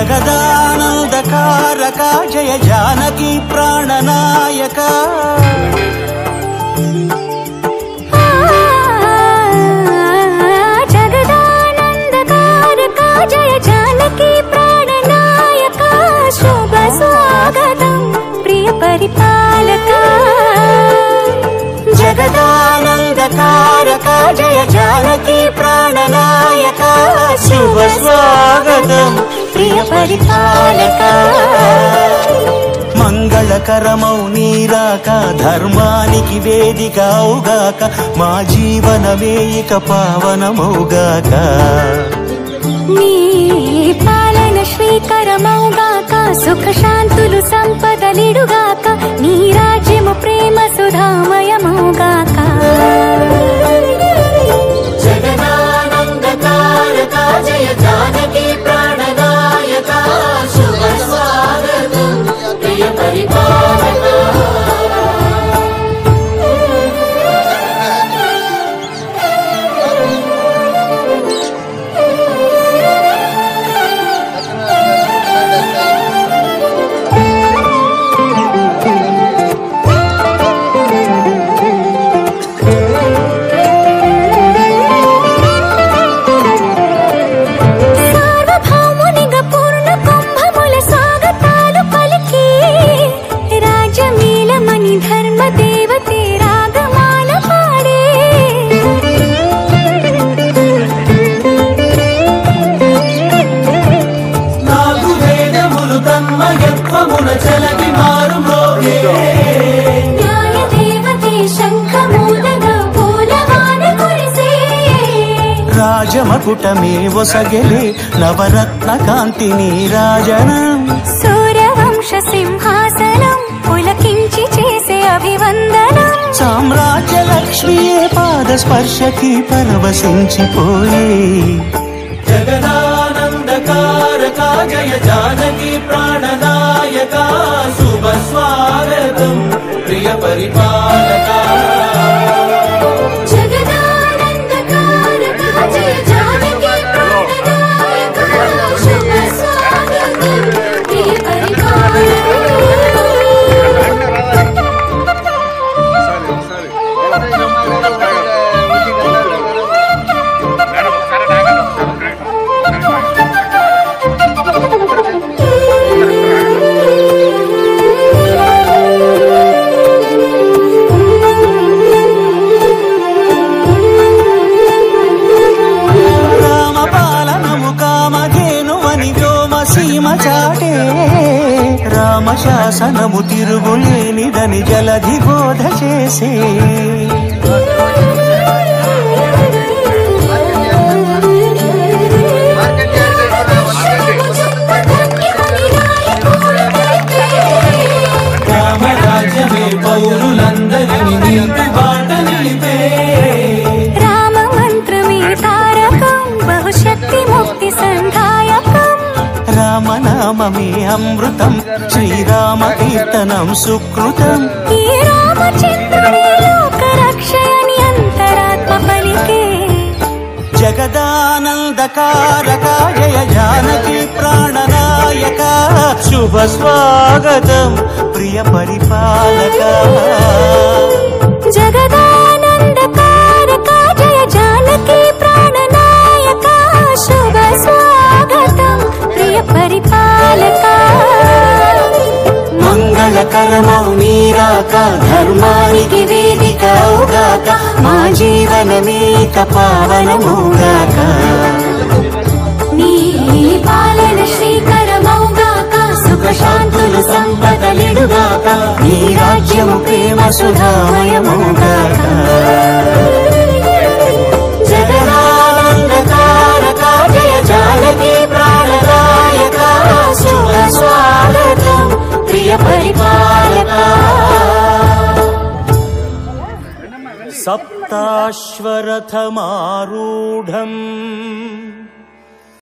జగదానందకారక జయ జానకి ప్రాణనాయక జగదానందకారక జయ జానకి ప్రాణనాయక శుభ స్వాగతం ప్రియ పరిపాలక జగదానందకారక జయ జానకి ప్రాణనాయక శుభ స్వాగతం ప్రియ పరిపాలక మంగళకరమౌ నీరాక ధర్మానికి వేదిక అవుగాక మా జీవనమే ఇక పావనమౌగాక నీ పాలన శ్రీకరమౌగాక సుఖ శాంతులు సంపదలిడుగాక నీ రాజ్యము ప్రేమ సుధామయమౌగాక జగదానందకారక జయ జానకి ప్రాణనాయక శుభ స్వాగతం ప్రియ పరిపాలక రాజమకుటమే ఒసగెలే నవరత్న కాంతి నీరాజనం సూర్యవంశ సింహాసనం పులకించి చేసే అభివందనం సామ్రాజ్య లక్ష్మియే పాద స్పర్శకి పరవశించిపోయే జగదానందకారక జయ జానకి ప్రాణనాయక శుభ స్వాగతం ప్రియ పరిపాలక రామశాసనము తిరుగులేనిదని జలధి బోధ చేసే రామరాజ్యమే పౌరులందరినీ నిలిపి బాట నిలిపే రామ మంత్రమే తారకం బహుశక్తి ముక్తి సంధాయకం రామనామమే అమృతం శ్రీరామ కీర్తనం సుకృతం ఈ రామచంద్రుని లోక రక్షయని అంతరాత్మ పలికే జగదానందకారక జయ జానకి ప్రాణనాయక శుభ స్వాగతం ప్రియ పరిపాలక జగదానందకారక జయ జానకి ప్రాణనాయక శుభ స్వాగతం ప్రియ పరిపాలక మంగళకరమౌ నీరాక ధర్మానికి వేదిక అవుగాక మా జీవనమేక పావనమౌగాక నీ పాలన శ్రీకరమౌగాక సుఖ శాంతులు సంపదలిడుగాక నీ రాజ్యము ప్రేమ సుధామయమౌగాక జగదానందకారక జయ జానకి ప్రాణనాయక శుభ స్వాగతం ప్రియ పరిపాలక సప్తాశ్వరథమారూఢం